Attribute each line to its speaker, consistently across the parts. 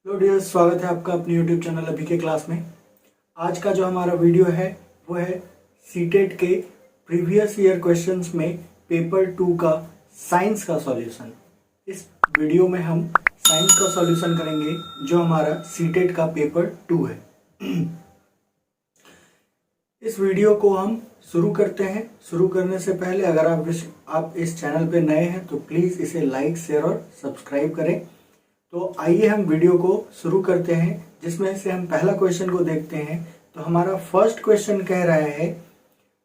Speaker 1: Hello dear, स्वागत है आपका अपने यूट्यूब चैनल अभी के क्लास में। आज का जो हमारा वीडियो है वो है सीटेट के प्रीवियस ईयर क्वेश्चंस में पेपर 2 का साइंस का सॉल्यूशन। इस वीडियो में हम साइंस का सॉल्यूशन करेंगे जो हमारा सीटेट का पेपर 2 है। इस वीडियो को हम शुरू करते हैं। शुरू करने से पहले अगर आप इस चैनल पे नए हैं तो प्लीज़ इसे लाइक, शेयर और सब्सक्राइब करें। तो आइए हम वीडियो को शुरू करते हैं, जिसमें से हम पहला क्वेश्चन को देखते हैं। तो हमारा फर्स्ट क्वेश्चन कह रहा है,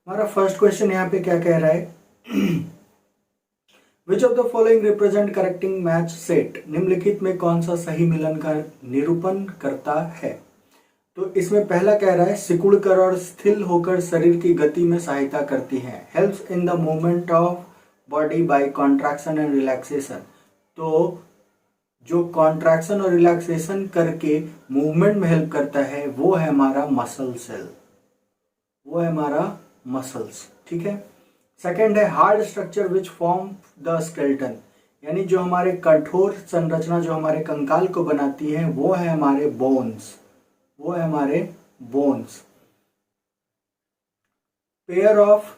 Speaker 1: हमारा फर्स्ट क्वेश्चन यहाँ पे क्या कह रहा है which of the following represent correcting match set. निम्नलिखित में कौन सा सही मिलन का निरूपण करता है। तो इसमें पहला कह रहा है सिकुड़कर और स्थिर होकर शरीर की गति में सहायता करती है, helps in the movement of body by contraction and relaxation. तो जो कॉन्ट्रैक्शन और रिलैक्सेशन करके मूवमेंट में हेल्प करता है वो है हमारा मसल सेल, वो है हमारा मसल्स। ठीक है। सेकंड है hard structure which form the skeleton, यानी जो हमारे कठोर संरचना जो हमारे कंकाल को बनाती है वो है हमारे बोन्स, वो है हमारे बोन्स। पेयर ऑफ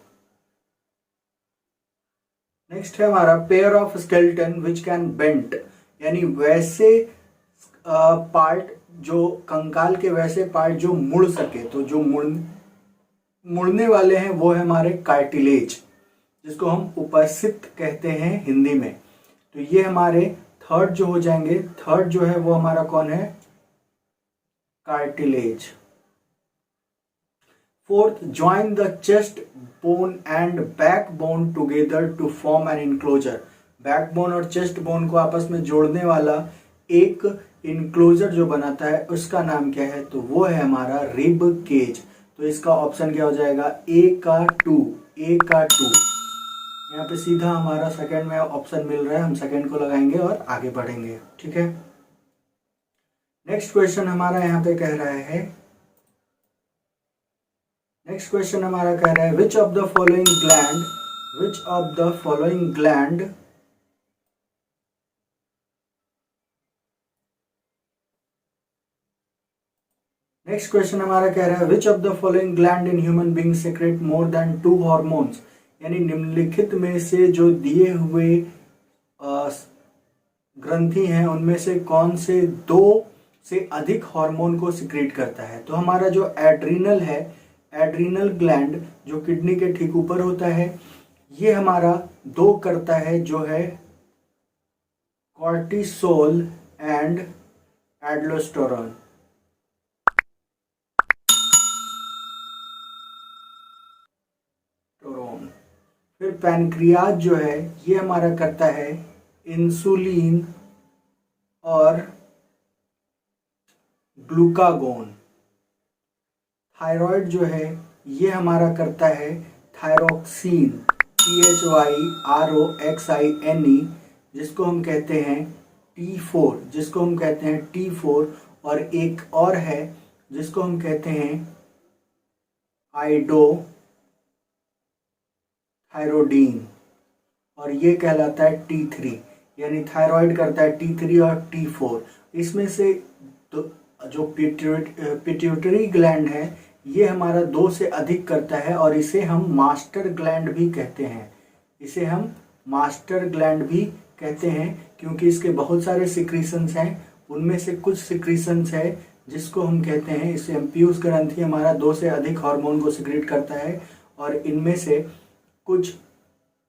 Speaker 1: नेक्स्ट है हमारा pair of skeleton which can bent, यानी वैसे पार्ट जो कंकाल के वैसे पार्ट जो मुड़ सके। तो जो मुड़ने वाले हैं वो है हमारे कार्टिलेज, जिसको हम उपस्थित कहते हैं हिंदी में। तो ये हमारे थर्ड जो हो जाएंगे। थर्ड जो है वो हमारा कौन है, cartilage. Fourth, join the chest bone and back bone together to form an enclosure. Backbone और चेस्ट बोन को आपस में जोड़ने वाला एक इनक्लोजर जो बनाता है उसका नाम क्या है, तो वो है हमारा रिब केज। तो इसका ऑप्शन क्या हो जाएगा, ए का 2। ए का 2 यहाँ पे सीधा हमारा सेकंड में ऑप्शन मिल रहा है, हम सेकंड को लगाएंगे और आगे बढ़ेंगे। ठीक है। नेक्स्ट क्वेश्चन हमारा यहाँ पे कह रहा है, नेक्स्ट क्वेश्चन हमारा कह रहा है which of the following gland, which of the following gland next question हमारा कह रहा है which of the following gland in human being secrete more than 2 hormones, यानी निम्नलिखित में से जो दिए हुए ग्रंथि हैं उनमें से कौन से 2 से अधिक हार्मोन को सिक्रेट करता है। तो हमारा जो एड्रीनल है, एड्रीनल ग्लैंड जो किडनी के ठीक ऊपर होता है, ये हमारा 2 करता है, जो है कॉर्टिसोल एंड एल्डोस्टेरोन। फिर पैनक्रियाज जो है ये हमारा करता है इंसुलिन और ग्लूकागोन। थायराइड जो है ये हमारा करता है थायरोक्सिन, THYROXINE, जिसको हम कहते हैं T4, जिसको हम कहते हैं T4। और एक और है जिसको हम कहते हैं थायरोडीन, और ये कहलाता है T3। यानी थायराइड करता है T3 और T4। इसमें से तो जो पिट्यूटरी ग्लैंड है ये हमारा 2 से अधिक करता है, और इसे हम मास्टर ग्लैंड भी कहते हैं। इसे हम मास्टर ग्लैंड भी कहते हैं क्योंकि इसके बहुत सारे सिक्रीशंस हैं। उनमें से कुछ सिक्रीशंस है जिसको हम कहते हैं, इसे हम पीयूष ग्रंथि हमारा 2 से अधिक हार्मोन को सिक्रेट करता है, और इनमें से कुछ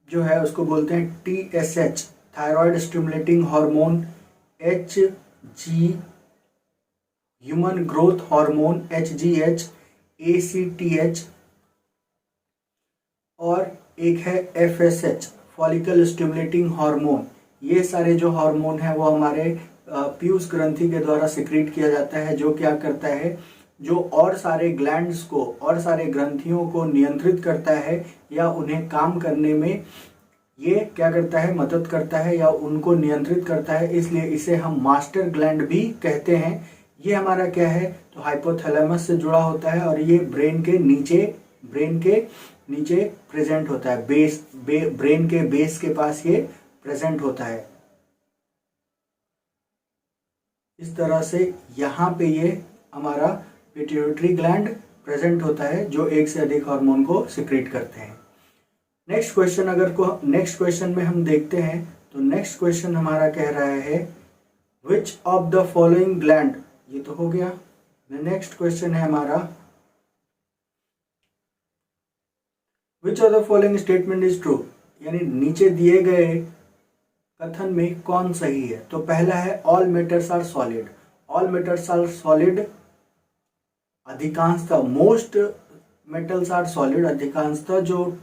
Speaker 1: जो है उसको बोलते हैं TSH, thyroid stimulating hormone, HG, human growth hormone HGH, ACTH, और एक है FSH, फॉलिकल स्टिमुलेटिंग हार्मोन। ये सारे जो हार्मोन है वो हमारे पीयूष ग्रंथि के द्वारा सिक्रेट किया जाता है, जो क्या करता है, जो और सारे ग्लैंड्स को, और सारे ग्रंथियों को नियंत्रित करता है या उन्हें काम करने में ये क्या करता है, मदद करता है या उनको नियंत्रित करता है। इसलिए इसे हम मास्टर ग्लैंड भी कहते हैं। ये हमारा क्या है, तो हाइपोथैलेमस से जुड़ा होता है, और ये ब्रेन के नीचे प्रेजेंट होता है, ब्रेन के बेस के पास ये प्रेजेंट होता है। इस तरह से यहाँ पे ये हमारा पिट्यूटरी ग्लैंड प्रेजेंट होता है जो एक से अधिक हार्मोन को सिक्रीट करते हैं। नेक्स्ट क्वेश्चन में हम देखते हैं तो नेक्स्ट क्वेश्चन हमारा कह रहा है which of the following gland, ये तो हो गया। नेक्स्ट क्वेश्चन है हमारा विच of the following statement is true, यानी नीचे दिए गए कथन में कौन सही है। तो पहला है all metals are solid. All metals are solid, अधिकांशतः मोस्ट मेटल्स आर सॉलिड, अधिकांशतः जो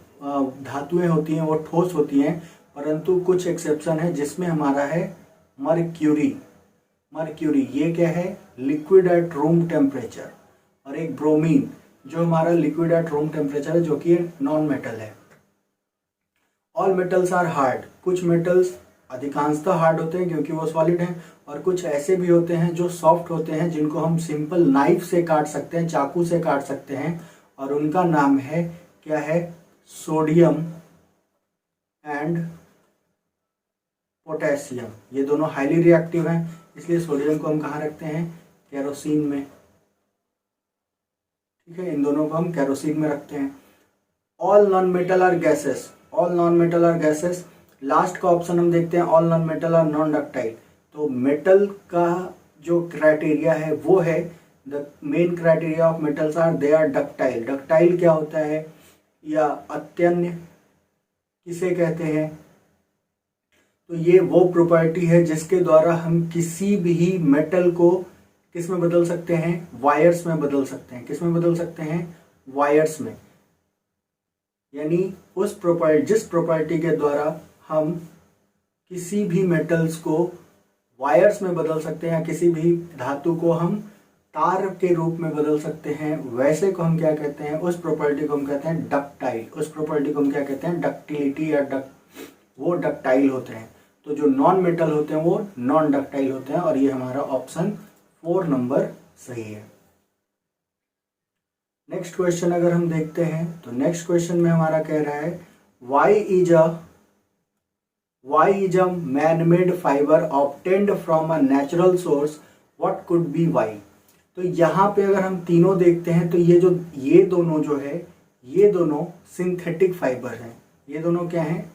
Speaker 1: धातुएं होती हैं वो ठोस होती हैं, परंतु कुछ एक्सेप्शन है जिसमें हमारा है मर्क्यूरी। मर्क्यूरी ये क्या है, लिक्विड एट रूम टेम्परेचर, और एक ब्रोमीन जो हमारा लिक्विड एट रूम टेम्परेचर है जो कि नॉन मेटल है। ऑल मेटल्स आर हार्ड, कुछ मेटल्स अधिकांशतः हार्ड होते हैं क्योंकि वो सॉलिड हैं, और कुछ ऐसे भी होते हैं जो सॉफ्ट होते हैं जिनको हम सिंपल नाइफ से काट सकते हैं, चाकू से काट सकते हैं, और उनका नाम है क्या है, सोडियम एंड पोटेशियम। ये दोनों हाईली रिएक्टिव हैं, इसलिए सोडियम को हम कहाँ रखते हैं, केरोसिन में। ठीक है, इन दोनों को हम केरोसिन में रखते हैं। All non metal are gases, all non metal are gases. Last का ऑप्शन हम देखते हैं all non metal are non ductile. तो मेटल का जो क्राइटेरिया है वो है, the main criteria of metals are they are ductile. Ductile क्या होता है, या अत्यन्य किसे कहते हैं, तो ये वो प्रॉपर्टी है जिसके द्वारा हम किसी भी मेटल को किस में बदल सकते हैं, वायर्स में बदल सकते हैं। किस में बदल सकते हैं, वायर्स में। यानी जिस प्रॉपर्टी के द्वारा हम किसी भी मेटल्स को वायर्स में बदल सकते हैं, या किसी भी धातु को हम तार के रूप में बदल सकते हैं, वैसे को हम क्या कहते हैं, उस प्रॉपर्टी को हम कहते हैं डक्टाइल। उस प्रॉपर्टी को हम क्या कहते हैं, डक्टिलिटी, या वो डक्टाइल होते हैं। तो जो नॉन मेटल होते हैं वो नॉन डक्टाइल होते हैं, और ये हमारा ऑप्शन 4 नंबर सही है। नेक्स्ट क्वेश्चन अगर हम देखते हैं तो नेक्स्ट क्वेश्चन में हमारा कह रहा है Y is a man made fibre obtained from a natural source, what could be Y. तो यहाँ पे अगर हम तीनों देखते हैं तो ये दोनों जो है, ये दोनों सिंथेटिक फाइबर हैं। ये दोनों क्या हैं,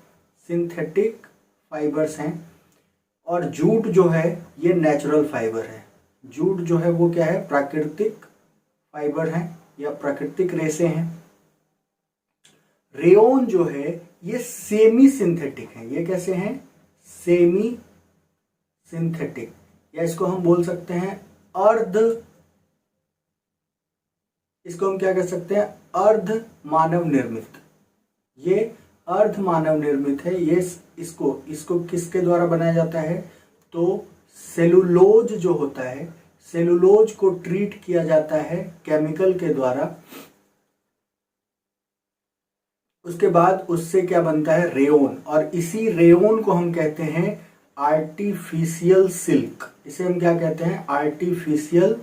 Speaker 1: सिंथेटिक फाइबर्स हैं। और जूट जो है ये नेचुरल फाइबर है। जूट जो है वो क्या है, प्राकृतिक फाइबर है या प्राकृतिक रेसे हैं। रेयोन जो है ये सेमी सिंथेटिक है। ये कैसे हैं, सेमी सिंथेटिक, या इसको हम बोल सकते हैं इसको हम क्या कह सकते हैं, अर्ध मानव निर्मित। ये अर्ध मानव निर्मित है। ये इसको किसके द्वारा बनाया जाता है, तो सेलुलोज जो होता है, सेलुलोज को ट्रीट किया जाता है केमिकल के द्वारा। उसके बाद उससे क्या बनता है, रेयोन, और इसी रेयोन को हम कहते हैं आर्टिफिशियल सिल्क। इसे हम क्या कहते हैं, आर्टिफिशियल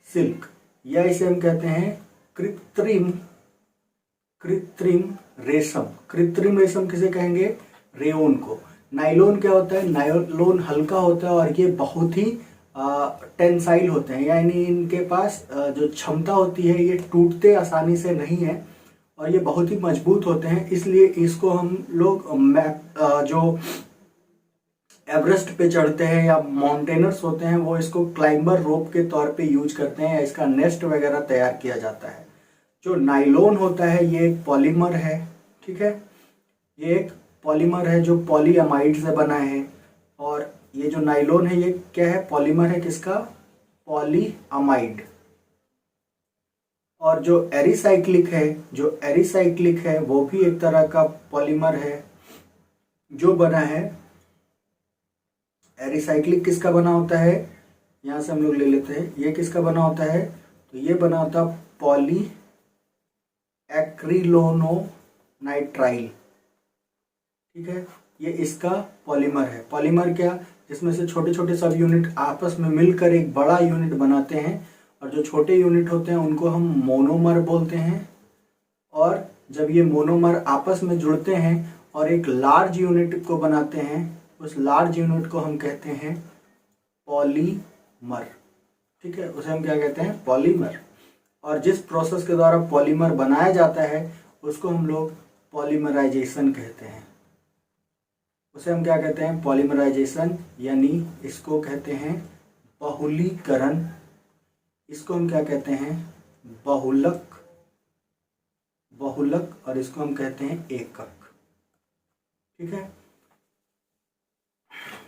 Speaker 1: सिल्क, या इसे हम कहते हैं कृत्रिम रेशम। कृत्रिम रेशम किसे कहेंगे, रेयोन को। नाइलोन क्या होता है, नाइलोन हल्का होता है और ये बहुत ही टेंसाइल होते हैं, यानी इनके पास जो क्षमता होती है ये टूटते आसानी से नहीं है, और ये बहुत ही मजबूत होते हैं। इसलिए इसको हम लोग जो एवरेस्ट पे चढ़ते हैं या माउंटेनर्स होते हैं वो इसको क्लाइंबर रोप के तौर पे यूज करते हैं, या इसका नेस्ट वगैरह तैयार किया जाता है। जो नाइलोन होता है ये एक पॉलीमर है, ठीक है, ये एक पॉलीमर है जो पॉलीअमाइड से बना है। और ये जो नाइलोन है ये क्या है, पॉलीमर है किसका, पॉलीअमाइड। और जो एरिसाइक्लिक है वो भी एक तरह का पॉलीमर है जो बना है। एरिसाइक्लिक किसका बना होता है, यहां से हम लोग ले लेते हैं, ये किसका बना होता है, तो ये बना होता है पॉली एक्रिलोनोनाइट्राइल, ठीक है, ये इसका पॉलीमर है। पॉलीमर क्या, जिसमें से छोटे छोटे सब यूनिट आपस में मिलकर एक बड़ा यूनिट बनाते हैं, और जो छोटे यूनिट होते हैं उनको हम मोनोमर बोलते हैं। और जब ये मोनोमर आपस में जुड़ते हैं और एक लार्ज यूनिट को बनाते हैं, उस लार्ज यूनिट को हम कहते हैं पॉलीमरेज। पॉलीमर। ठीक है, उसे हम क्या कहते हैं? पॉलीमर। और जिस प्रोसेस के द्वारा पॉलीमर बनाया जाता है उसको हम लोग पॉलीमराइजेशन कहते हैं। उसे हम क्या कहते हैं? पॉलीमराइजेशन, यानी इसको कहते हैं बहुलीकरण। इसको हम क्या कहते हैं? बहुलक। बहुलक। और इसको हम कहते हैं एकक। ठीक है,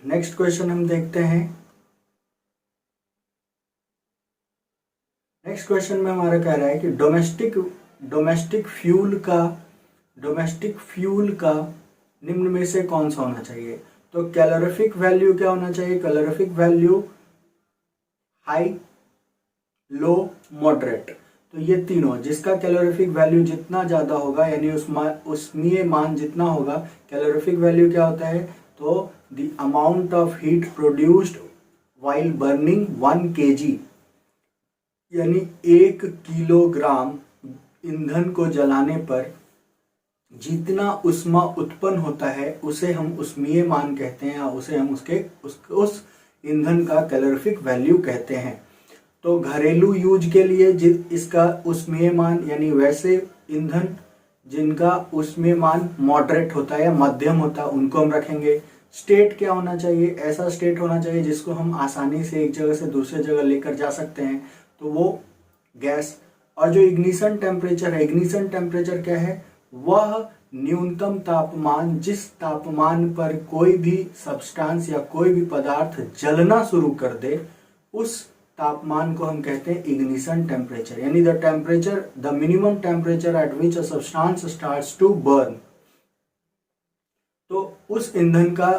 Speaker 1: नेक्स्ट क्वेश्चन हम देखते हैं। नेक्स्ट क्वेश्चन में हमारा कह रहा है कि डोमेस्टिक फ्यूल का निम्न में से कौन सा होना चाहिए? तो कैलोरीफिक वैल्यू क्या होना चाहिए? कैलोरीफिक वैल्यू हाई, लो, मॉडरेट। तो ये तीनों, जिसका कैलोरीफिक वैल्यू जितना ज्यादा होगा यानी उष्मीय मान जितना होगा, कैलोरीफिक वैल्यू क्या होता है? तो the amount of heat produced while burning 1 kg, यानी 1 किलोग्राम ईंधन को जलाने पर जितना उष्मा उत्पन्न होता है उसे हम उष्मीय मान कहते हैं, या उसे हम उस ईंधन का कैलोरीफिक वैल्यू कहते हैं। तो घरेलू यूज के लिए इसका उष्मीय मान, यानी वैसे ईंधन जिनका उष्मीय मान मॉडरेट होता है या मध्यम होता है, उनको हम रखेंगे। स्टेट क्या होना चाहिए? ऐसा स्टेट होना चाहिए जिसको हम आसानी से एक जगह से दूसरे जगह लेकर जा सकते हैं, तो वो गैस। और जो इग्निशन टेम्परेचर है, इग्निशन टेम्परेचर क्या है? वह न्यूनतम तापमान जिस तापमान पर कोई भी सब्सटेंस या कोई भी पदार्थ जलना शुरू कर दे, उस तापमान को हम कहते हैं इग्निशन टेम्परेचर, यानी the minimum temperature at which a substance starts to burn. तो उस ईंधन का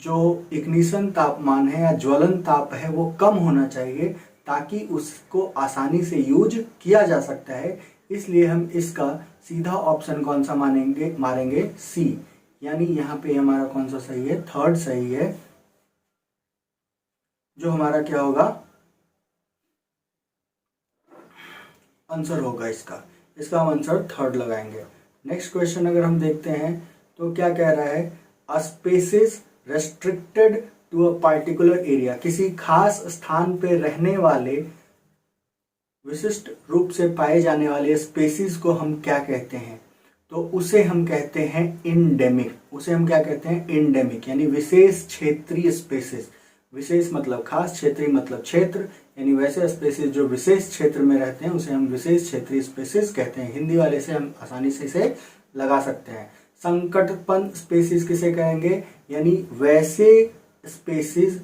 Speaker 1: जो इग्निशन तापमान है या ज्वलन ताप है वो कम होना चाहिए, ताकि उसको आसानी से यूज किया जा सकता है। इसलिए हम इसका सीधा ऑप्शन कौन सा मारेंगे? सी। यानी यहाँ पे हमारा कौन सा सही है? थर्ड सही है, जो हमारा क्या होगा? आंसर होगा इसका हम आंसर थर्ड लगाएंगे। नेक्स्ट क्वेश्चन अगर हम देखते हैं तो क्या कह रहा है? A species restricted to a particular area, किसी खास स्थान पे रहने वाले विशिष्ट रूप से पाए जाने वाले स्पेसीज को हम क्या कहते हैं? तो उसे हम कहते हैं इंडेमिक। उसे हम क्या कहते हैं? इंडेमिक, यानी विशेष क्षेत्रीय स्पेसीज। विशेष मतलब खास, क्षेत्रीय मतलब क्षेत्र, यानी वैसे स्पेसीज जो विशेष क्षेत्र में रहते हैं उसे हम विशेष क्षेत्रीय स्पेसीज कहते हैं। हिंदी वाले से हम आसानी से इसे लगा सकते हैं। संकटपन स्पेसीज किसे कहेंगे? यानी वैसे स्पेसीज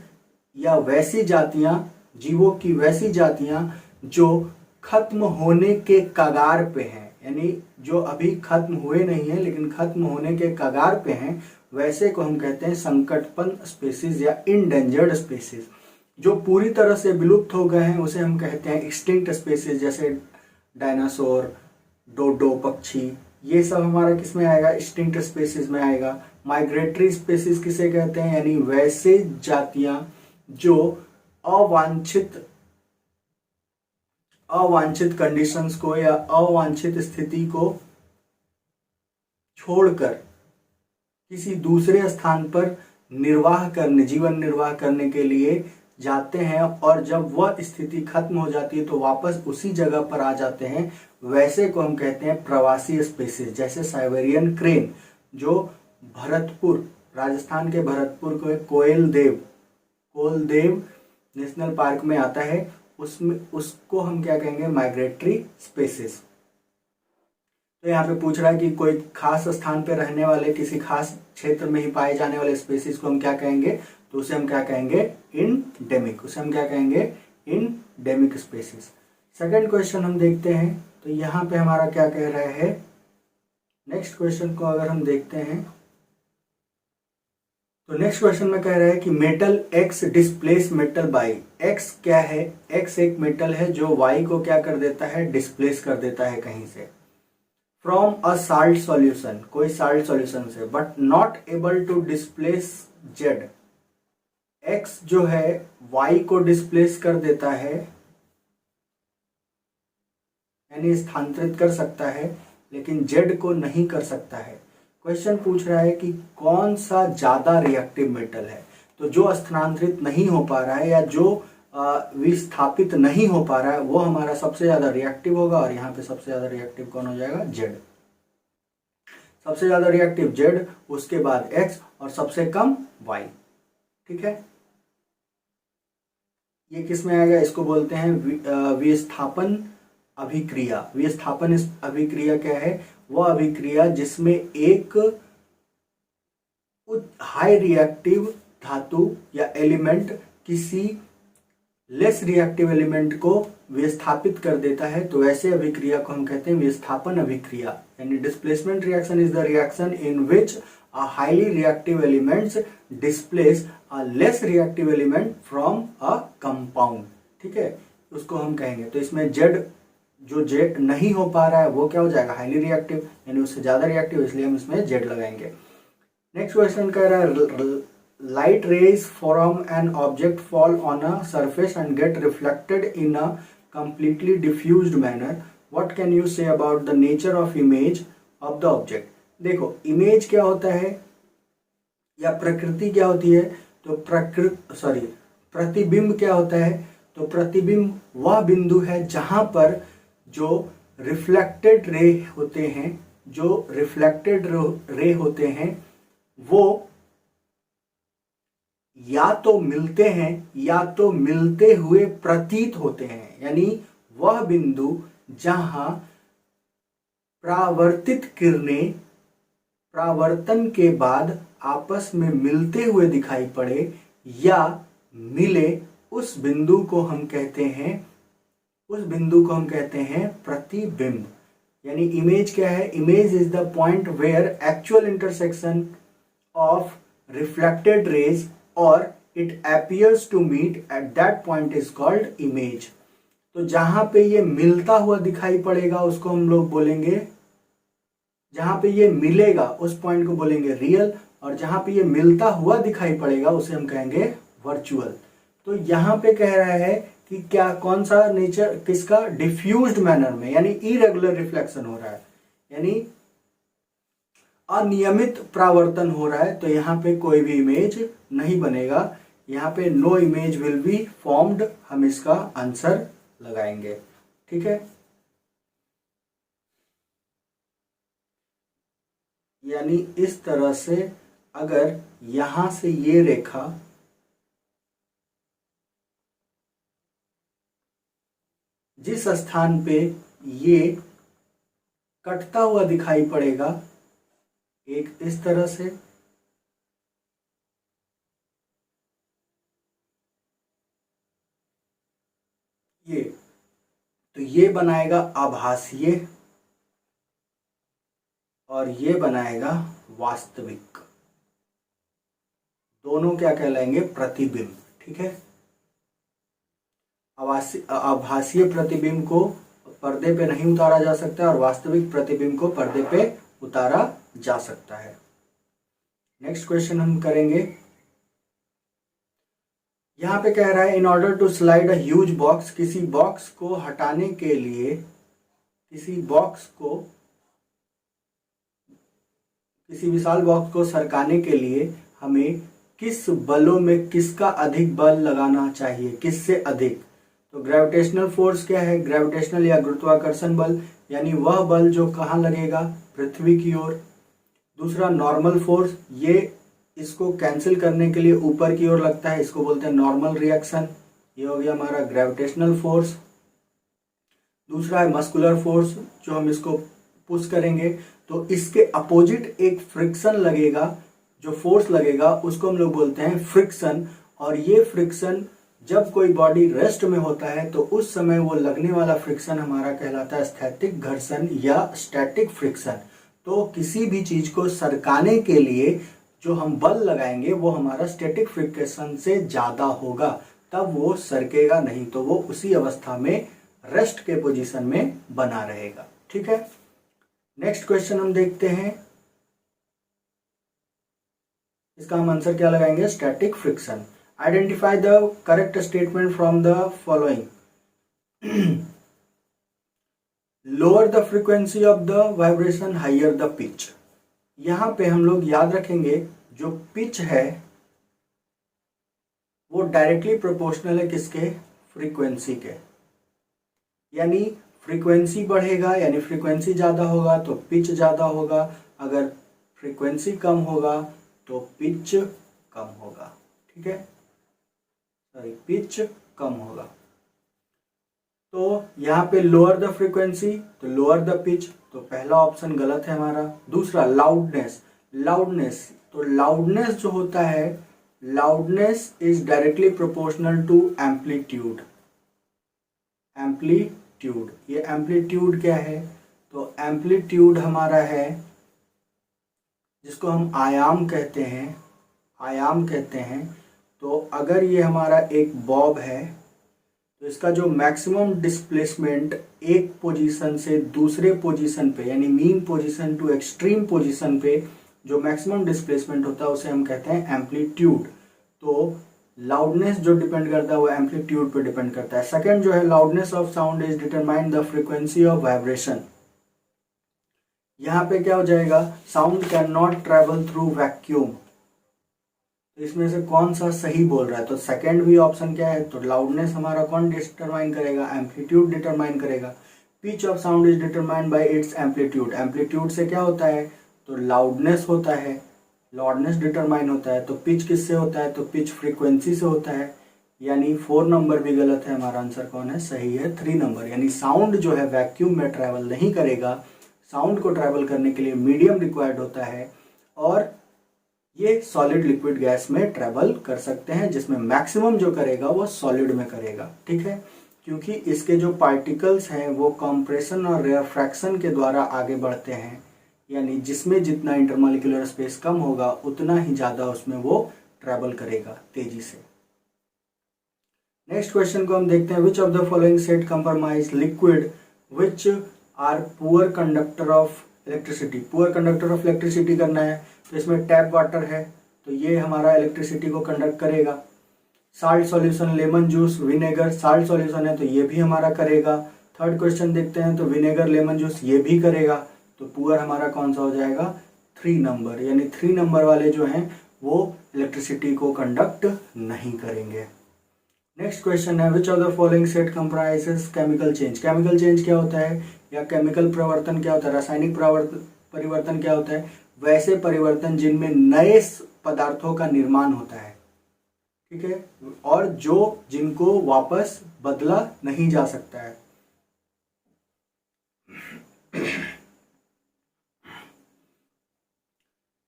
Speaker 1: या वैसी जातियां, जीवों की वैसी जातियां जो खत्म होने के कगार पे हैं, यानी जो अभी खत्म हुए नहीं है लेकिन खत्म होने के कगार पे हैं, वैसे को हम कहते हैं संकटपन स्पेसीज या इंडेंजर्ड स्पेसीज। जो पूरी तरह से विलुप्त हो गए हैं उसे हम कहते हैं एक्सटिंक्ट स्पेसीज, जैसे डायनासोर, डोडो पक्षी, ये सब हमारा किस में आएगा? एक्सटिंक्ट स्पेसीज में आएगा। माइग्रेटरी स्पेसीज किसे कहते हैं? यानी वैसे जातियां जो अवांछित कंडीशंस को या अवांछित स्थिति को छोड़कर किसी दूसरे स्थान पर जीवन निर्वाह करने के लिए जाते हैं, और जब वह स्थिति खत्म हो जाती है तो वापस उसी जगह पर आ जाते हैं, वैसे को हम कहते हैं प्रवासी स्पेसीज। जैसे साइबेरियन क्रेन, जो भरतपुर, राजस्थान के भरतपुर को कोलदेव नेशनल पार्क में आता है, उसको हम क्या कहेंगे? Migratory species. तो यहाँ पे पूछ रहा है कि कोई खास स्थान पे रहने वाले, किसी खास क्षेत्र में ही पाए जाने वाले स्पेसीज को हम क्या कहेंगे? तो उसे हम क्या कहेंगे? इंडेमिक। उसे हम क्या कहेंगे? Endemic species. सेकंड क्वेश्चन हम देखते हैं तो यहाँ पे हमारा क्या कह रहा है? नेक्स्ट क्वेश्चन को अगर हम देखते हैं तो नेक्स्ट क्वेश्चन में कह रहा है कि metal X displace metal Y. X क्या है? एक्स एक मेटल है जो वाई को क्या कर देता है? डिस्प्लेस कर देता है कहीं से। फ्रॉम अ साल्ट सॉल्यूशन, कोई साल्ट सॉल्यूशन से, but not able to displace Z. X जो है वाई को डिस्प्लेस कर देता है, यानी स्थानांतरित कर सकता है, लेकिन जेड को नहीं कर सकता है। क्वेश्चन पूछ रहा है कि कौन सा ज्यादा रिएक्टिव मेटल है? तो जो स्थानांतरित नहीं हो पा रहा है या जो विस्थापित नहीं हो पा रहा है वो हमारा सबसे ज्यादा रिएक्टिव होगा, और यहाँ पे सबसे ज्यादा रिएक्टिव कौन हो जाएगा? जेड। सबसे ज्यादा रिएक्टिव जेड, उसके बाद एक्स और सबसे कम वाई। ठीक है, ये किस में आएगा? इसको बोलते हैं विस्थापन अभिक्रिया। विस्थापन अभिक्रिया क्या है? वह अभिक्रिया जिसमें एक हाई रिएक्टिव धातु या एलिमेंट किसी लेस रिएक्टिव एलिमेंट को विस्थापित कर देता है, तो ऐसे अभिक्रिया को हम कहते हैं विस्थापन अभिक्रिया। यानी displacement reaction is the reaction in which a highly reactive elements displace a less reactive element from a compound। ठीक है, उसको हम कहेंगे। तो इसमें जेड, जो जेड नहीं हो पा रहा है वो क्या हो जाएगा? हाईली रिएक्टिव, यानी उससे ज्यादा रिएक्टिव, इसलिए हम इसमें जेड लगाएंगे। नेक्स्ट क्वेश्चन कह रहा है light rays from an object fall on a surface and gate reflected in a completely diffused manner, what can you say about the nature of image of the object. देखो, image क्या होता है या प्रकृति क्या होती है? तो प्रतिबिंब क्या होता है? तो प्रतिबिंब वह बिंदु है जहां पर जो रिफ्लेक्टेड रे होते हैं, जो रिफ्लेक्टेड रे होते हैं वो या तो मिलते हैं या तो मिलते हुए प्रतीत होते हैं। यानी वह बिंदु जहां परावर्तित किरणें परावर्तन के बाद आपस में मिलते हुए दिखाई पड़े या मिले, उस बिंदु को हम कहते हैं प्रतिबिंब। यानी इमेज क्या है? Image is the point where actual intersection of reflected rays और it appears to meet at that point is called image. तो जहां पे ये मिलता हुआ दिखाई पड़ेगा उसको हम लोग बोलेंगे, जहां पे ये मिलेगा उस पॉइंट को बोलेंगे रियल, और जहां पे ये मिलता हुआ दिखाई पड़ेगा उसे हम कहेंगे वर्चुअल। तो यहां पे कह रहा है कि क्या, कौन सा नेचर किसका? डिफ्यूज्ड मैनर में, यानी इरेगुलर रिफ्लेक्शन हो रहा है, यानी अनियमित परावर्तन हो रहा है, तो यहाँ पे कोई भी इमेज नहीं बनेगा। यहाँ पे no image will be formed, हम इसका आंसर लगाएंगे। ठीक है, यानी इस तरह से अगर यहां से ये रेखा जिस स्थान पे ये कटता हुआ दिखाई पड़ेगा, एक इस तरह से, ये तो ये बनाएगा आभासीय और ये बनाएगा वास्तविक। दोनों क्या कहलाएंगे? प्रतिबिंब। ठीक है, आभासीय प्रतिबिंब को पर्दे पे नहीं उतारा जा सकता और वास्तविक प्रतिबिंब को पर्दे पे उतारा जा सकता है। नेक्स्ट क्वेश्चन हम करेंगे। यहां पे कह रहा है in order to slide a huge box, किसी बॉक्स को हटाने के लिए, किसी विशाल बॉक्स को सरकाने के लिए हमें किस बलों में किसका अधिक बल लगाना चाहिए? किससे अधिक? तो ग्रेविटेशनल फोर्स क्या है? ग्रेविटेशनल या गुरुत्वाकर्षण बल, यानी वह बल जो कहाँ लगेगा? पृथ्वी की ओर। दूसरा नॉर्मल फोर्स, ये इसको कैंसिल करने के लिए ऊपर की ओर लगता है, इसको बोलते हैं नॉर्मल रिएक्शन। ये हो गया हमारा ग्रेविटेशनल फोर्स। दूसरा है मस्कुलर फोर्स, जो हम इसको पुश करेंगे तो इसके अपोजिट एक फ्रिक्शन लगेगा, जो फोर्स लगेगा उसको हम लोग बोलते हैं फ्रिक्शन। और ये फ्रिक्शन जब कोई बॉडी रेस्ट में होता है तो उस समय वो लगने वाला फ्रिक्शन हमारा कहलाता है स्थैतिक घर्षण या स्टैटिक फ्रिक्शन। तो किसी भी चीज को सरकाने के लिए जो हम बल लगाएंगे वो हमारा स्टैटिक फ्रिक्शन से ज्यादा होगा, तब वो सरकेगा नहीं, तो वो उसी अवस्था में रेस्ट के पोजीशन में बना रहेगा। ठीक है, नेक्स्ट क्वेश्चन हम देखते हैं। इसका हम आंसर क्या लगाएंगे? Static friction. Identify the correct statement from the following. Lower the frequency of the vibration, higher the pitch. यहां पे हम लोग याद रखेंगे जो पिच है वो डायरेक्टली प्रोपोर्शनल है किसके, फ्रीक्वेंसी के। यानी फ्रीक्वेंसी बढ़ेगा यानी फ्रीक्वेंसी ज़्यादा होगा तो पिच ज़्यादा होगा, अगर फ्रीक्वेंसी कम होगा तो पिच कम होगा। ठीक है, सॉरी पिच कम होगा। तो यहाँ पे लोअर द फ्रीक्वेंसी तो लोअर द पिच, तो पहला ऑप्शन गलत है हमारा। दूसरा लाउडनेस, लाउडनेस तो लाउडनेस जो होता है, loudness is directly proportional to amplitude. Amplitude, ये एम्पलीट्यूड क्या है, तो एम्पलीट्यूड हमारा है जिसको हम आयाम कहते हैं, आयाम कहते हैं। तो अगर ये हमारा एक बॉब है तो इसका जो मैक्सिमम डिस्प्लेसमेंट एक पोजीशन से दूसरे पोजीशन पे यानी mean position to extreme position पे जो मैक्सिमम डिस्प्लेसमेंट होता है उसे हम कहते हैं एम्पलीट्यूड। तो लाउडनेस जो डिपेंड करता है वो एम्पलीट्यूड पे डिपेंड करता है। सेकंड जो है loudness of sound is determine the frequency of vibration. यहाँ पे क्या हो जाएगा, sound can not travel through vacuum. तो इसमें से कौन सा सही बोल रहा है, तो सेकंड भी ऑप्शन क्या है, तो लाउडनेस हमारा कौन डिटरमाइन करेगा, एम्पलीट्यूड डिटरमाइन करेगा। Pitch of sound is determined by it's amplitude. Amplitude से क्या होता है, तो लाउडनेस होता है, लाउडनेस डिटरमाइन होता है। तो पिच किससे होता है, तो पिच फ्रीक्वेंसी से होता है। यानी 4 नंबर भी गलत है, हमारा आंसर कौन है, सही है 3 नंबर। यानी साउंड जो है वैक्यूम में ट्रैवल नहीं करेगा। साउंड को ट्रैवल करने के लिए मीडियम रिक्वायर्ड होता है और ये सॉलिड लिक्विड गैस में ट्रैवल कर सकते हैं, जिसमें मैक्सिमम जो करेगा वो सॉलिड में करेगा। ठीक है, क्योंकि इसके जो पार्टिकल्स हैं वो कंप्रेशन और रेफ्रैक्शन के द्वारा आगे बढ़ते हैं। यानी जिसमें जितना इंटरमॉलिक्यूलर स्पेस कम होगा उतना ही ज़्यादा उसमें वो ट्रैवल करेगा तेजी से। नेक्स्ट क्वेश्चन को हम देखते हैं, which of the following set compromise liquid which are poor conductor of electricity. Poor conductor of electricity करना है तो इसमें टैप वाटर है तो ये हमारा इलेक्ट्रिसिटी को कंडक्ट करेगा। Salt solution, lemon juice, vinegar, salt solution है तो ये भी हमारा करेगा। थर्ड क्वेश्चन देखते हैं, तो विनेगर, लेमन जूस ये भी करेगा। तो पुअर हमारा कौन सा हो जाएगा, 3 नंबर। यानी 3 नंबर वाले जो हैं वो इलेक्ट्रिसिटी को कंडक्ट नहीं करेंगे। नेक्स्ट क्वेश्चन है, which of the following set comprises chemical change. Chemical change क्या होता है या केमिकल परिवर्तन क्या होता है, रासायनिक परिवर्तन क्या होता है, वैसे परिवर्तन जिनमें नए पदार्थों का निर्माण होता है। ठीक है, और जिनको वापस बदला नहीं जा सकता है।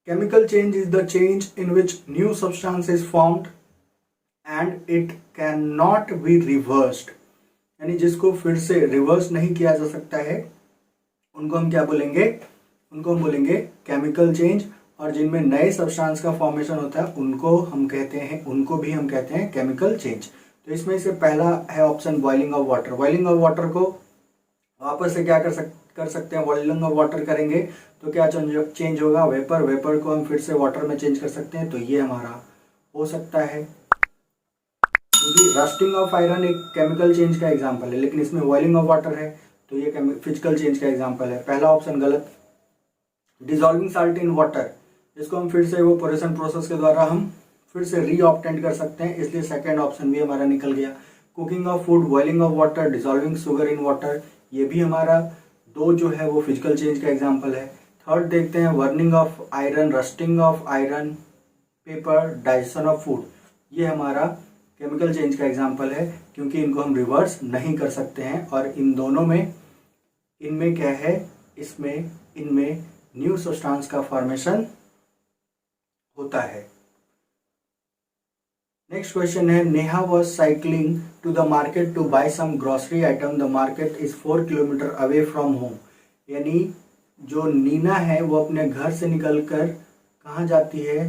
Speaker 1: Chemical change is the change in which new substance is formed and it cannot be reversed। यानी जिसको फिर से रिवर्स नहीं किया जा सकता है उनको हम क्या बोलेंगे, उनको हम बोलेंगे केमिकल चेंज। और जिनमें नए सब्सटेंस का फॉर्मेशन होता है उनको भी हम कहते हैं केमिकल चेंज। तो इसमें से पहला है option boiling of water. Boiling of water को वापस से क्या कर सकते हैं, बॉइलिंग ऑफ वाटर करेंगे तो क्या चेंज होगा, वेपर को हम फिर से वाटर में चेंज कर सकते हैं। तो ये हमारा हो सकता है, क्योंकि रस्टिंग ऑफ आयरन एक केमिकल चेंज का एग्जांपल है, लेकिन इसमें बॉइलिंग ऑफ वाटर है तो ये फिजिकल चेंज का एग्जांपल है। पहला ऑप्शन गलत। डिसॉल्विंग साल्ट इन वाटर, इसको हम फिर से इवेपोरेशन प्रोसेस के द्वारा हम फिर से रीऑब्टेन कर सकते हैं, इसलिए सेकंड ऑप्शन भी हमारा निकल गया। Cooking of food, boiling of water, dissolving sugar in water, ये भी हमारा 2 जो है वो फिजिकल चेंज का एग्जांपल है। थर्ड देखते हैं, burning of iron, rusting of iron, paper, digestion of food, ये हमारा केमिकल चेंज का एग्जांपल है, क्योंकि इनको हम रिवर्स नहीं कर सकते हैं। और इन दोनों में इनमें क्या है, इनमें न्यू सब्सटेंस का फॉर्मेशन होता है। नेक्स्ट क्वेश्चन है, Neha was cycling to the market to buy some grocery item, the market is 4 kilometre away from home. यानी जो नीना है वो अपने घर से निकलकर कहाँ जाती है,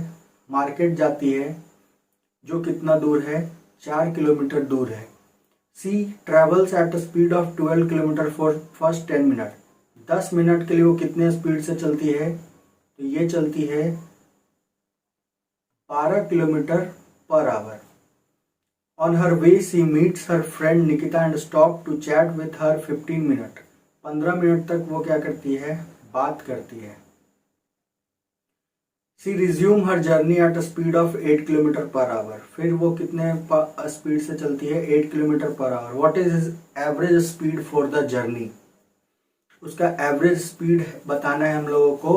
Speaker 1: मार्केट जाती है, जो कितना दूर है, 4 किलोमीटर दूर है। She travels at a speed of 12 kilometre for first 10 minute, 10 minute के लिए वो कितने स्पीड से चलती है, तो ये चलती है 12 kilometre per hour. On her way she meets her friend Nikita and stop to chat with her 15 minute, 15 minute तक वो क्या करती है, बात करती है। She resume her journey at a speed of 8 kilometre per hour. फिर वो कितने स्पीड से चलती है? 8 kilometre per our. What is his average speed for the journey? उसका एवरेज स्पीड बताना है हम लोगों को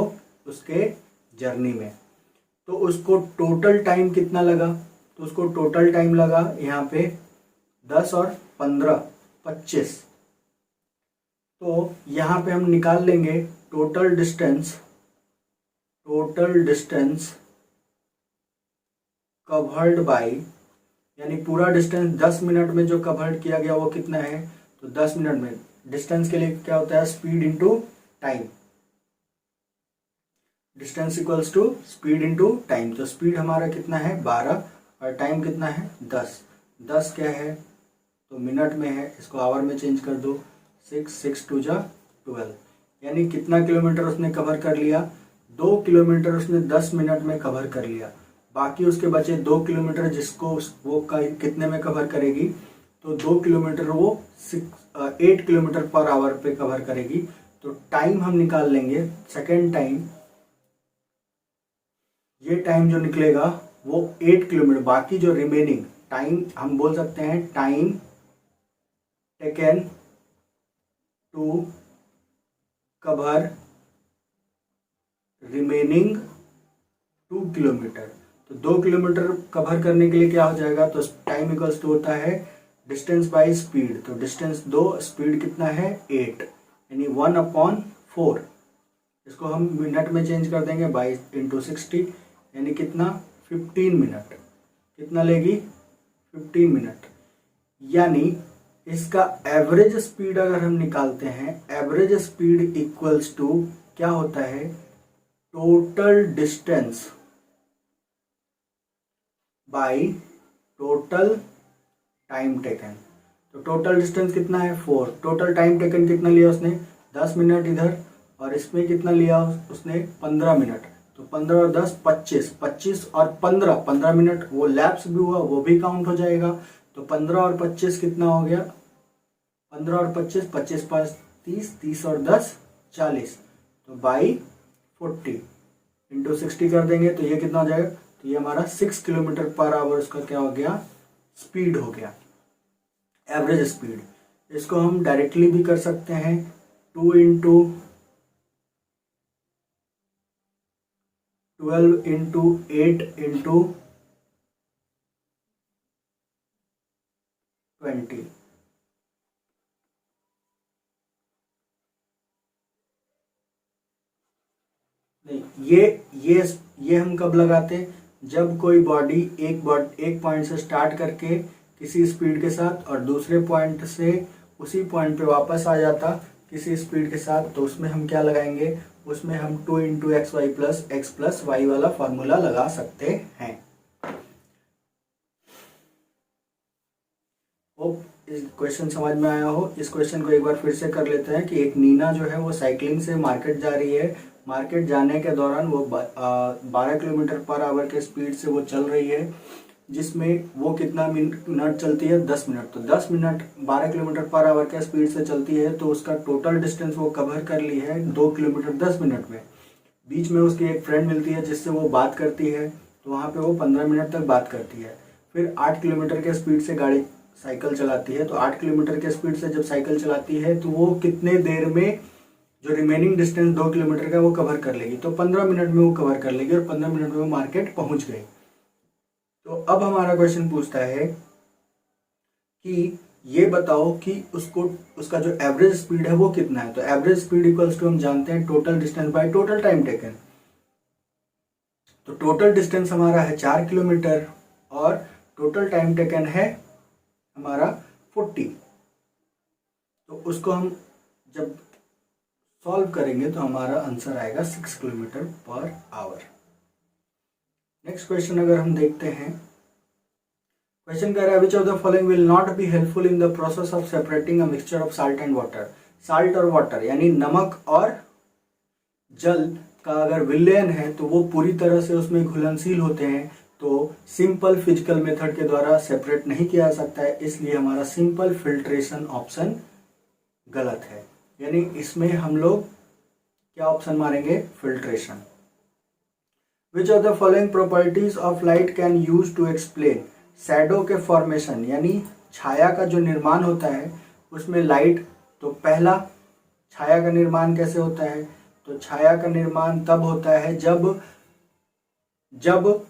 Speaker 1: उसके जर्नी में। तो उसको टोटल टाइम कितना लगा? तो उसको टोटल टाइम लगा यहाँ पे 10 और 15 25। तो यहाँ पे हम निकाल लेंगे टोटल डिस्टेंस कवर्ड बाय, यानी पूरा डिस्टेंस 10 मिनट में जो कवर्ड किया गया वो कितना है? तो 10 मिनट में डिस्टेंस के लिए क्या होता है? Speed into time. Distance equals to speed into time. तो स्पीड हमारा कितना है? 12 और टाइम कितना है? 10। 10 क्या है? तो मिनट में है, इसको आवर में चेंज कर दो। 6 2 जा 12, यानी कितना किलोमीटर उसने कवर कर लिया? 2 किलोमीटर उसने 10 मिनट में कवर कर लिया। बाकी उसके बचे 2 किलोमीटर जिसको वो कितने में कवर करेगी? तो 2 किलोमीटर वो 8 किलोमीटर पर आवर पे कवर करेगी। तो टाइम हम निकाल लेंगे, सेकेंड टाइम, ये टाइम जो निकलेगा वो 8 किलोमीटर। बाकी जो रिमेनिंग टाइम हम बोल सकते हैं time taken to cover remaining 2 kilometre. तो 2 किलोमीटर कवर करने के लिए क्या हो जाएगा? तो टाइम इक्वल्स टू होता है डिस्टेंस बाय स्पीड। तो डिस्टेंस 2, स्पीड कितना है? 8, यानी 1/4। इसको हम मिनट में चेंज कर देंगे, 22 इंटू 60, यानी कितना? 15 मिनट। कितना लेगी? 15 मिनट। यानी इसका एवरेज स्पीड अगर हम निकालते हैं, एवरेज स्पीड इक्वल्स टू क्या होता है? Total distance by total time taken. तो टोटल डिस्टेंस कितना है? 4। टोटल टाइम टेकन कितना लिया उसने? 10 मिनट इधर, और इसमें कितना लिया उसने? 15 मिनट। तो 15 और 10 25, 25 और 15 मिनट वो लैप्स भी हुआ, वो भी काउंट हो जाएगा। तो 15 और 25 कितना हो गया? 15 और 25, 25 5 30, 30 और 10 40। तो बाई 40 इंटू 60 कर देंगे तो ये कितना हो जाएगा? तो ये हमारा 6 किलोमीटर पर आवर उसका क्या हो गया? स्पीड हो गया, एवरेज स्पीड। इसको हम डायरेक्टली भी कर सकते हैं, 2 इंटू 12 इंटू 8 इंटू 20। नहीं, ये हम कब लगाते हैं? जब कोई बॉडी एक पॉइंट से स्टार्ट करके किसी स्पीड के साथ और दूसरे पॉइंट से उसी पॉइंट पे वापस आ जाता किसी स्पीड के साथ, तो उसमें हम क्या लगाएंगे? उसमें हम 2 into X Y plus X plus Y वाला फॉर्मूला लगा सकते हैं। होप इस क्वेश्चन समझ में आया हो। इस क्वेश्चन को एक बार फिर से कर लेते हैं कि एक नीना जो है वो साइकिलिंग से मार्केट जा रही है। मार्केट जाने के दौरान वो 12 किलोमीटर पर आवर के स्पीड से वो चल रही है, जिसमें वो कितना मिनट चलती है? 10 मिनट। तो 10 मिनट 12 किलोमीटर पर आवर के स्पीड से चलती है, तो उसका टोटल डिस्टेंस वो कवर कर ली है 2 किलोमीटर 10 मिनट में। बीच में उसकी एक फ्रेंड मिलती है जिससे वो बात करती है, तो वहाँ पे वो 15 मिनट तक बात करती है। फिर 8 किलोमीटर के स्पीड से गाड़ी साइकिल चलाती है। तो 8 किलोमीटर के स्पीड से जब साइकिल चलाती है तो वो कितने देर में जो रिमेनिंग डिस्टेंस 2 किलोमीटर का वो कवर कर लेगी? तो 15 मिनट में वो कवर कर लेगी, और 15 मिनट में वो मार्केट पहुंच गई। तो अब हमारा क्वेश्चन पूछता है कि ये बताओ कि उसका जो एवरेज स्पीड है वो कितना है। तो एवरेज स्पीड इक्वल्स टू हम जानते हैं total distance by total time taken. तो टोटल डिस्टेंस हमारा है 4 किलोमीटर और टोटल टाइम टेकन है हमारा 40। तो उसको हम जब सॉल्व करेंगे तो हमारा आंसर आएगा 6 kilometre per our. Next question अगर हम देखते हैं, क्वेश्चन कह रहा है which of the following will not be helpful in the process of separating a mixture of salt and water. Salt और वाटर यानी नमक और जल का अगर विलयन है तो वो पूरी तरह से उसमें घुलनशील होते हैं, तो सिंपल फिजिकल मेथड के द्वारा सेपरेट नहीं किया जा सकता है, इसलिए हमारा सिंपल फिल्ट्रेशन ऑप्शन गलत है। यानी इसमें हम लोग क्या ऑप्शन मारेंगे? Filtration. Which of the following properties of light can use to explain shadow के फॉर्मेशन, यानी छाया का जो निर्माण होता है उसमें लाइट। तो पहला, छाया का निर्माण कैसे होता है? तो छाया का निर्माण तब होता है जब जब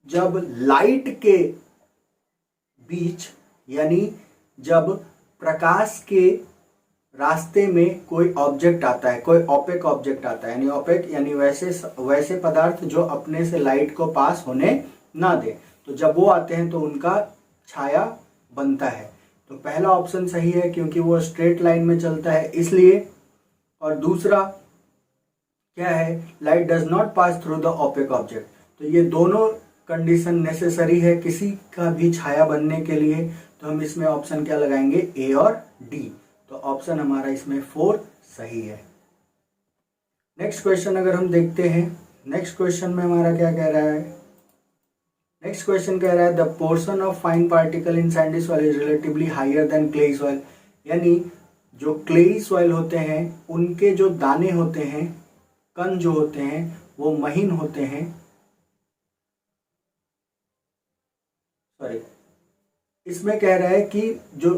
Speaker 1: जब लाइट के बीच, यानी जब प्रकाश के रास्ते में कोई ऑब्जेक्ट आता है, कोई ओपेक ऑब्जेक्ट आता है, यानी ओपेक यानी वैसे पदार्थ जो अपने से लाइट को पास होने ना दे, तो जब वो आते हैं तो उनका छाया बनता है। तो पहला ऑप्शन सही है क्योंकि वो स्ट्रेट लाइन में चलता है इसलिए। और दूसरा क्या है? Light does not pass through the opaque object. तो ये दोनों कंडीशन नेसेसरी है किसी का भी छाया बनने के लिए। तो हम इसमें ऑप्शन क्या लगाएंगे? ए और डी। तो ऑप्शन हमारा इसमें 4 सही है। नेक्स्ट क्वेश्चन अगर हम देखते हैं, नेक्स्ट क्वेश्चन में हमारा क्या कह रहा है? नेक्स्ट क्वेश्चन कह रहा है the portion of fine particle in sandy soil is relatively higher than clayey soil, यानी जो क्लेई सॉइल होते हैं उनके जो दाने होते हैं, कण जो होते हैं वो महीन होते हैं। सॉरी, इसमें कह रहा है कि जो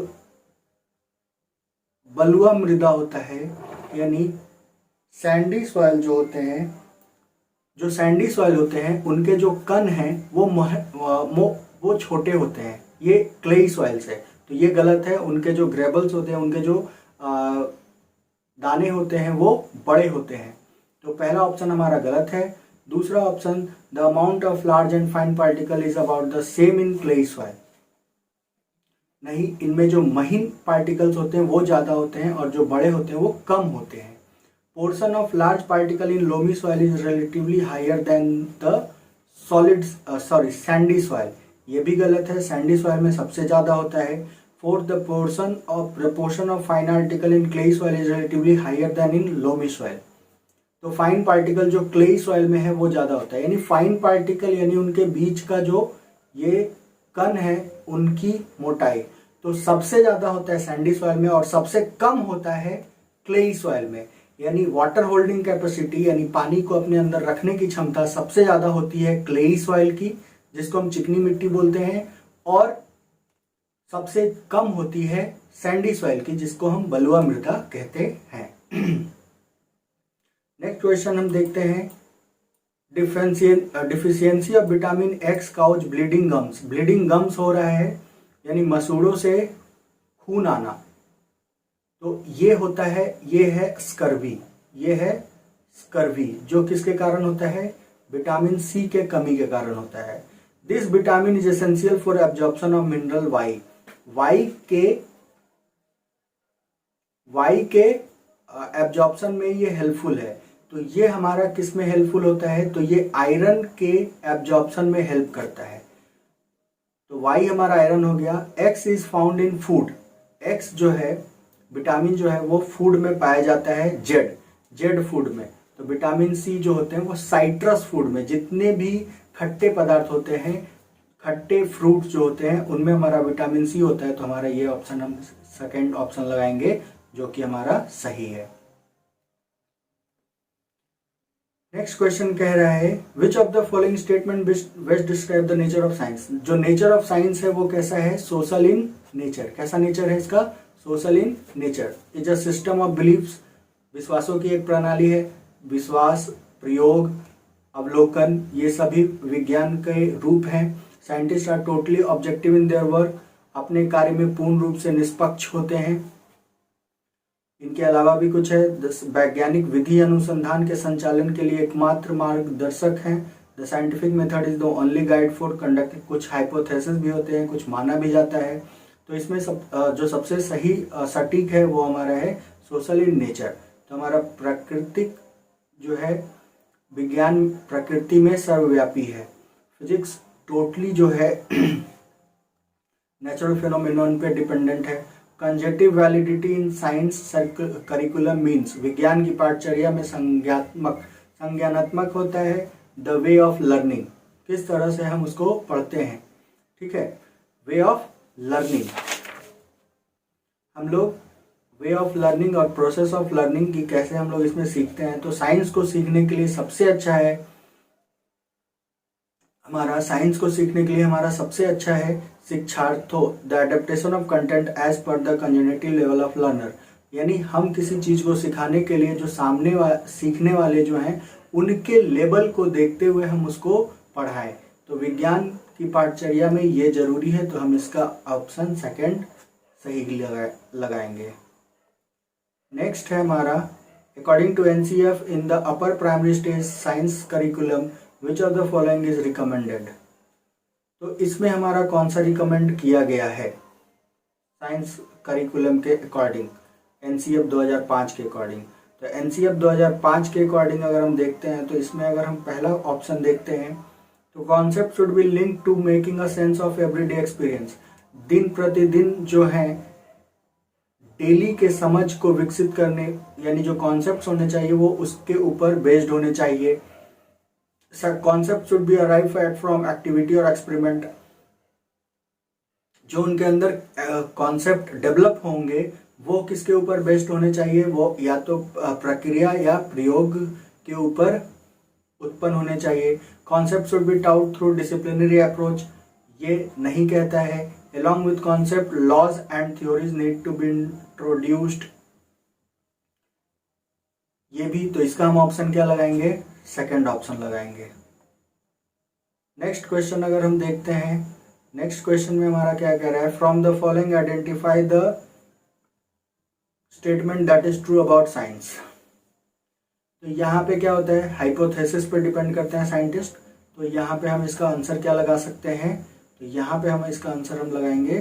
Speaker 1: बलुआ मृदा होता है, यानी सैंडी सॉइल जो होते हैं, जो सैंडी सॉइल होते हैं उनके जो कण हैं वो छोटे होते हैं, ये क्लेई सॉइल से। तो ये गलत है। उनके जो ग्रेबल्स होते हैं, उनके जो दाने होते हैं वो बड़े होते हैं। तो पहला ऑप्शन हमारा गलत है। दूसरा option the amount of large and fine particle is about the same in clayey soil, नहीं, इनमें जो महीन पार्टिकल्स होते हैं वो ज़्यादा होते हैं और जो बड़े होते हैं वो कम होते हैं। Portion of large particle in loamy soil is relatively higher than the sandy soil, ये भी गलत है। सैंडी सॉइल में सबसे ज़्यादा होता है। Fourth, the portion of fine particle in clayey soil is relatively higher than in loamy soil. तो फाइन पार्टिकल जो क्लेई सॉइल में है वो ज़्यादा होता है, यानी फाइन पार्टिकल यानी उनके बीच का जो ये कण है उनकी मोटाई तो सबसे ज़्यादा होता है सैंडी सॉइल में और सबसे कम होता है क्लेई सॉइल में। यानी वाटर होल्डिंग कैपेसिटी, यानी पानी को अपने अंदर रखने की क्षमता सबसे ज़्यादा होती है क्लेई सॉइल की, जिसको हम चिकनी मिट्टी बोलते हैं, और सबसे कम होती है सैंडी सॉइल की, जिसको हम बलुआ मृदा कहते हैं। नेक्स्ट क्वेश्चन हम देखते हैं deficiency of vitamin X cause bleeding gums. Bleeding gums हो रहा है यानी मसूड़ों से खून आना। तो ये होता है, ये है स्कर्वी, ये है स्कर्वी, जो किसके कारण होता है? विटामिन सी के कमी के कारण होता है। This vitamin is essential for absorption of mineral Y. Y के एब्जॉर्प्शन में ये हेल्पफुल है। तो ये हमारा किस में हेल्पफुल होता है? तो ये आयरन के एब्जॉर्प्शन में हेल्प करता है। तो वाई हमारा आयरन हो गया। X is found in food. X जो है विटामिन जो है वो फूड में पाया जाता है, जेड फूड में। तो विटामिन सी जो होते हैं वो साइट्रस फूड में, जितने भी खट्टे पदार्थ होते हैं, खट्टे फ्रूट जो होते हैं उनमें हमारा विटामिन सी होता है। तो हमारा ये ऑप्शन हम सेकंड ऑप्शन लगाएंगे जो कि हमारा सही है। नेक्स्ट क्वेश्चन कह रहा है which of the following statement best describe the nature of science. जो नेचर ऑफ साइंस है वो कैसा है? Social in nature. कैसा नेचर है इसका? Social in nature. Is a system of beliefs, विश्वासों की एक प्रणाली है। विश्वास, प्रयोग, अवलोकन, ये सभी विज्ञान के रूप हैं। Scientist are totally objective in their work, अपने कार्य में पूर्ण रूप से निष्पक्ष होते हैं। इनके अलावा भी कुछ है, वैज्ञानिक विधि अनुसंधान के संचालन के लिए एकमात्र मार्गदर्शक हैं। The scientific method is the only guide for conduct. कुछ हाइपोथेसिस भी होते हैं, कुछ माना भी जाता है। तो इसमें जो सबसे सही सटीक है वो हमारा है सोशल इन नेचर। तो हमारा प्राकृतिक जो है विज्ञान प्रकृति में सर्वव्यापी है। फिजिक्स टोटली जो है नेचुरल फिनोमिनन पे डिपेंडेंट है। कंजेटिव validity in science curriculum means, विज्ञान की पाठचर्या में संज्ञानात्मक होता है। द वे ऑफ लर्निंग, किस तरह से हम उसको पढ़ते हैं, ठीक है, वे ऑफ लर्निंग। हम लोग वे ऑफ लर्निंग और प्रोसेस ऑफ लर्निंग की कैसे हम लोग इसमें सीखते हैं। तो साइंस को सीखने के लिए सबसे अच्छा है हमारा सबसे अच्छा है शिक्षार्थों the adaptation of content as per the cognitive level of learner. यानी हम किसी चीज को सिखाने के लिए जो सीखने वाले जो हैं उनके लेवल को देखते हुए हम उसको पढ़ाएं। तो विज्ञान की पाठचर्या में ये जरूरी है, तो हम इसका ऑप्शन सेकंड सही लगाएंगे। नेक्स्ट है हमारा according to NCF in the upper primary stage science curriculum which of the following is recommended. तो इसमें हमारा कौन सा रिकमेंड किया गया है साइंस करिकुलम के अकॉर्डिंग, एनसीएफ 2005 के अकॉर्डिंग। तो एनसीएफ 2005 के अकॉर्डिंग अगर हम देखते हैं तो इसमें अगर हम पहला ऑप्शन देखते हैं तो concept should be link to making a sense of everyday experience. दिन प्रतिदिन जो है डेली के समझ को विकसित करने, यानी जो कॉन्सेप्ट्स होने चाहिए वो उसके ऊपर बेस्ड होने चाहिए। Concept should B arrive at from activity और एक्सपेरिमेंट। जो उनके अंदर कॉन्सेप्ट डेवलप होंगे वो किसके ऊपर बेस्ड होने चाहिए, वो या तो प्रक्रिया या प्रयोग के ऊपर उत्पन्न होने चाहिए। Concept should B taut through disciplinary approach, ये नहीं कहता है। along with concept laws and theories need to be introduced, ये भी। तो इसका हम ऑप्शन क्या लगाएंगे, सेकंड ऑप्शन लगाएंगे। नेक्स्ट क्वेश्चन अगर हम देखते हैं, नेक्स्ट क्वेश्चन में हमारा क्या कह रहा है, from the following identify the statement that is true about science. तो यहाँ पे क्या होता है, हाइपोथेसिस पे डिपेंड करते हैं साइंटिस्ट। तो यहाँ पे हम इसका आंसर क्या लगा सकते हैं, तो यहाँ पे हम इसका आंसर हम लगाएंगे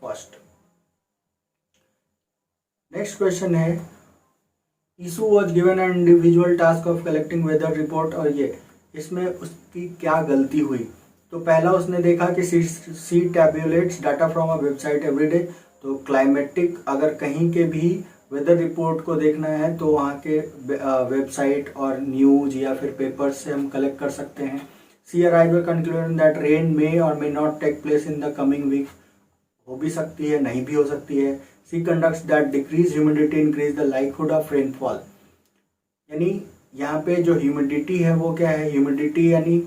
Speaker 1: फर्स्ट। नेक्स्ट क्वेश्चन है, Isu was given an individual task of collecting weather report, और ये इसमें उसकी क्या गलती हुई। तो पहला उसने देखा कि she tabulates data from a website everyday. तो क्लाइमेटिक अगर कहीं के भी वेदर रिपोर्ट को देखना है तो वहाँ के वेबसाइट और न्यूज या फिर पेपर्स से हम कलेक्ट कर सकते हैं। She arrive a conclusion that rain may or may not take place in the coming week, हो भी सकती है नहीं भी हो सकती है। She conducts that decrease humidity increase the likelihood of rainfall, यानी यहाँ पे जो ह्यूमिडिटी है वो क्या है, ह्यूमिडिटी यानी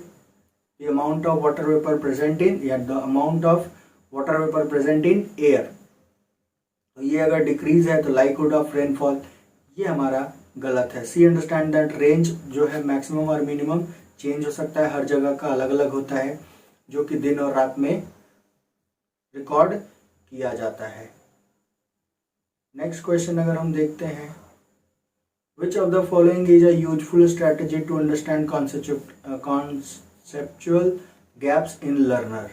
Speaker 1: the amount of water vapour present in या the amount of water vapour present in air. तो ये अगर डिक्रीज है तो लाइकहुड ऑफ रेनफॉल, ये हमारा गलत है। सी अंडरस्टैंड दैट रेंज जो है मैक्सिमम और मिनिमम चेंज हो सकता है, हर जगह का अलग अलग होता है, जो कि दिन और रात में रिकॉर्ड किया जाता है। नेक्स्ट क्वेश्चन अगर हम देखते हैं, which of the following is a useful strategy to understand conceptual gaps in learner.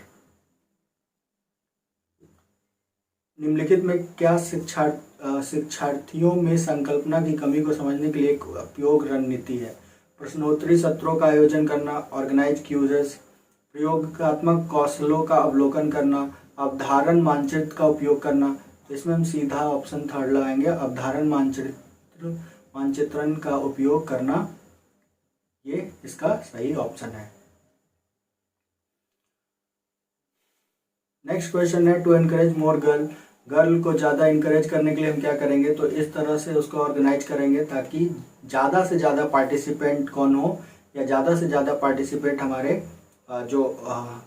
Speaker 1: निम्नलिखित में क्या शिक्षार्थियों में संकल्पना की कमी को समझने के लिए एक उपयोग रणनीति है। प्रश्नोत्तरी सत्रों का आयोजन करना, ऑर्गेनाइज क्यूजेस, प्रयोगात्मक कौशलों का अवलोकन करना, अवधारण मानचित्र का उपयोग करना। तो इसमें हम सीधा ऑप्शन थर्ड लगाएंगे, अवधारण मानचित्रण का उपयोग करना, ये इसका सही ऑप्शन है। नेक्स्ट क्वेश्चन है, टू एनकरेज मोर गर्ल को ज़्यादा इंकरेज करने के लिए हम क्या करेंगे, तो इस तरह से उसको ऑर्गेनाइज करेंगे ताकि ज़्यादा से ज़्यादा पार्टिसिपेंट कौन हो, या ज़्यादा से ज़्यादा पार्टिसिपेट हमारे जो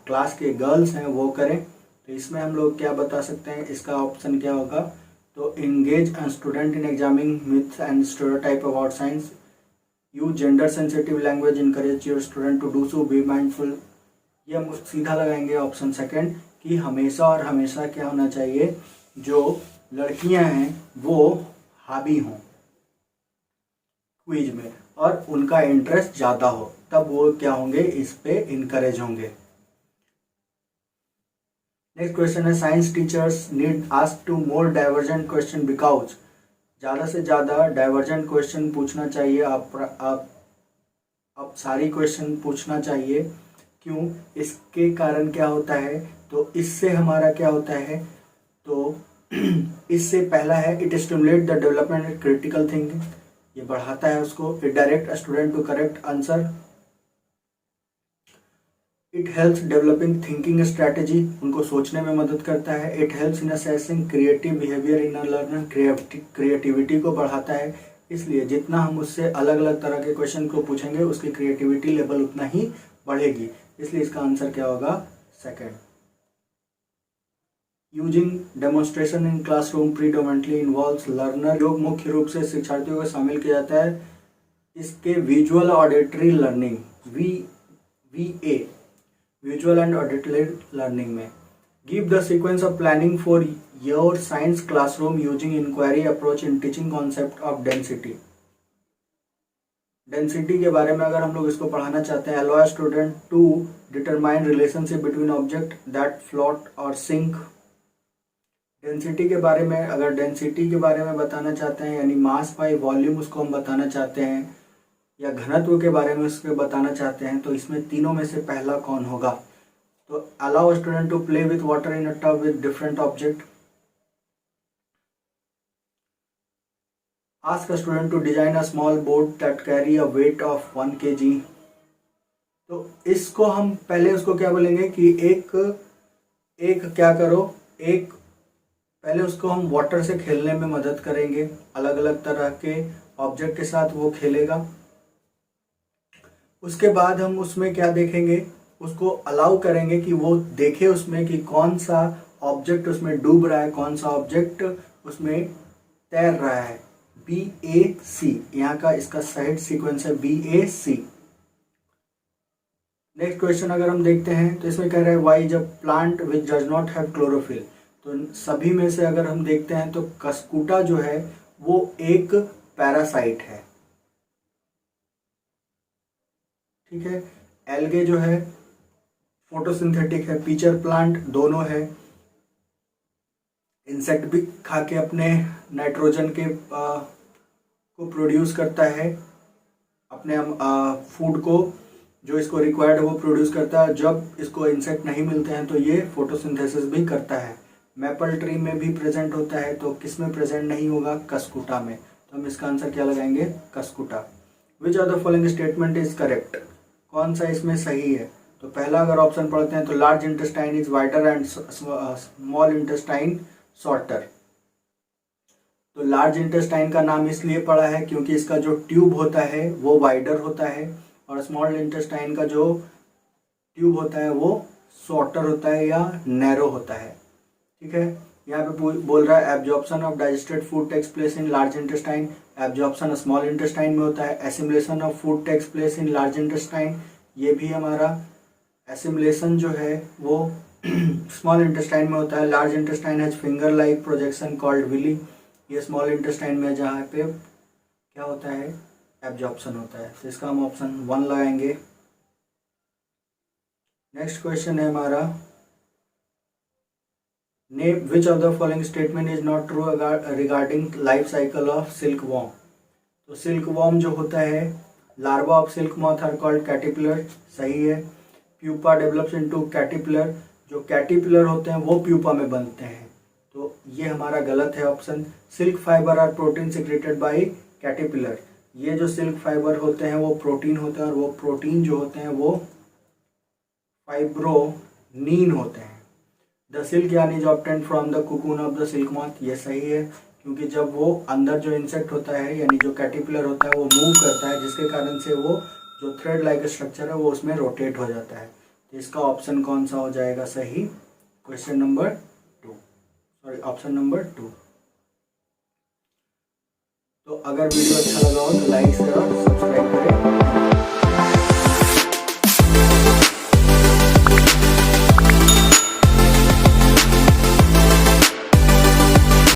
Speaker 1: क्लास के गर्ल्स हैं वो करें। तो इसमें हम लोग क्या बता सकते हैं, इसका ऑप्शन क्या होगा, तो engage a student in examining myths and stereotype about science, use gender sensitive language, encourage your student to do so, be mindful. ये हम सीधा लगाएंगे ऑप्शन सेकंड, कि हमेशा और हमेशा क्या होना चाहिए, जो लड़कियां हैं वो हावी हों क्विज में और उनका इंटरेस्ट ज़्यादा हो, तब वो क्या होंगे, इस पे इनकरेज होंगे। नेक्स्ट क्वेश्चन है, science teachers need ask to more divergent question because, ज़्यादा से ज़्यादा डाइवर्जेंट क्वेश्चन पूछना चाहिए, आप सारी क्वेश्चन पूछना चाहिए। क्यों, इसके कारण क्या होता है, तो इससे हमारा क्या होता है, तो इससे पहला है, it stimulate the development critical thinking, ये बढ़ाता है उसको। It direct a student to correct answer, it helps developing thinking strategy, उनको सोचने में मदद करता है। It helps in assessing creative behaviour in a learner, creativity को बढ़ाता है। इसलिए जितना हम उससे अलग अलग तरह के क्वेश्चन को पूछेंगे उसकी क्रिएटिविटी लेवल उतना ही बढ़ेगी। इसलिए इसका आंसर क्या होगा? Second. Using demonstration in classroom predominantly involves learner, जो मुख्य रूप से शिक्षार्थियों को शामिल किया जाता है इसके visual auditory learning VA visual and auditory learning में। Give the sequence of planning for your science classroom using inquiry approach in teaching concept of density. Density के बारे में अगर हम लोग इसको पढ़ाना चाहते हैं, allow student to determine relationship between object that float और सिंक। डेंसिटी के बारे में, अगर डेंसिटी के बारे में बताना चाहते हैं यानी मास बाई वॉल्यूम उसको हम बताना चाहते हैं, या घनत्व के बारे में उसको बताना चाहते हैं, तो इसमें तीनों में से पहला कौन होगा? तो allow student to play with water in a tub with different object. Ask a student to design a small boat that carry a weight of 1 kg। तो इसको हम पहले उसको क्या बोलेंगे कि एक क्या करो, एक पहले उसको हम वाटर से खेलने में मदद करेंगे, अलग अलग तरह के ऑब्जेक्ट के साथ वो खेलेगा। उसके बाद हम उसमें क्या देखेंगे, उसको अलाउ करेंगे कि वो देखे उसमें कि कौन सा ऑब्जेक्ट उसमें डूब रहा है, कौन सा ऑब्जेक्ट उसमें तैर रहा है। BAC यहाँ का इसका सही सीक्वेंस है BAC। नेक्स्ट क्वेश्चन अगर हम देखते हैं तो इसमें कह रहा है वाई जब plant which does not have chlorophyll. तो सभी में से अगर हम देखते हैं तो कस्कुटा जो है वो एक पैरासाइट है, ठीक है। एल्गे जो है फोटोसिंथेटिक है, पीचर प्लांट दोनों है, इंसेक्ट भी खा के अपने नाइट्रोजन के को प्रोड्यूस करता है, अपने फूड को जो इसको रिक्वायर्ड है वो प्रोड्यूस करता है। जब इसको इंसेक्ट नहीं मिलते हैं तो ये फोटोसिंथेसिस भी करता है। मैपल ट्री में भी प्रेजेंट होता है, तो किस में प्रेजेंट नहीं होगा? कस्कुटा में। तो हम इसका आंसर क्या लगाएंगे? Cuscuta. Which of the following statement is correct? कौन सा इसमें सही है? तो पहला अगर ऑप्शन पढ़ते हैं तो large intestine is wider and small intestine shorter. तो लार्ज इंटेस्टाइन का नाम इसलिए पड़ा है क्योंकि इसका जो ट्यूब होता है वो वाइडर होता है, और स्मॉल इंटेस्टाइन का जो ट्यूब होता है वो शॉर्टर होता है या नैरो होता है, ठीक है। यहाँ पे बोल रहा है absorption of digested food takes place in large intestine, absorption small intestine में होता है। Assimilation of food takes place in large intestine, ये भी हमारा एसिमुलेशन जो है वो स्मॉल इंटेस्टाइन में होता है। Large intestine has finger like projection called villi, ये स्मॉल इंटेस्टाइन में जहाँ पे क्या होता है? एब्जॉर्प्शन होता है। तो इसका हम ऑप्शन 1 लगाएंगे। नेक्स्ट क्वेश्चन है हमारा, name which of the following statement is not true regarding life cycle of silk worm. तो सिल्क वॉर्म जो होता है, larva of silk moth are called caterpillar, सही है। प्यूपा डेवलप्स इनटू कैटरपिलर, जो कैटरपिलर होते हैं वो प्यूपा में बनते हैं, तो ये हमारा गलत है option. Silk fibre are protein secreted by caterpillar, ये जो सिल्क फाइबर होते हैं वो प्रोटीन होते हैं, और वो प्रोटीन जो होते हैं वो फाइब्रोनीन होते हैं। The silk yarn is obtained from the cocoon of the silk moth, ये सही है क्योंकि जब वो अंदर जो इंसेक्ट होता है यानी जो कैटरपिलर होता है वो मूव करता है, जिसके कारण से वो जो थ्रेड लाइक स्ट्रक्चर है वो उसमें रोटेट हो जाता है। तो इसका ऑप्शन कौन सा हो जाएगा सही? Question number 2, sorry option number 2। तो अगर वीडियो अच्छा लगा हो तो लाइक शेयर और सब्सक्राइब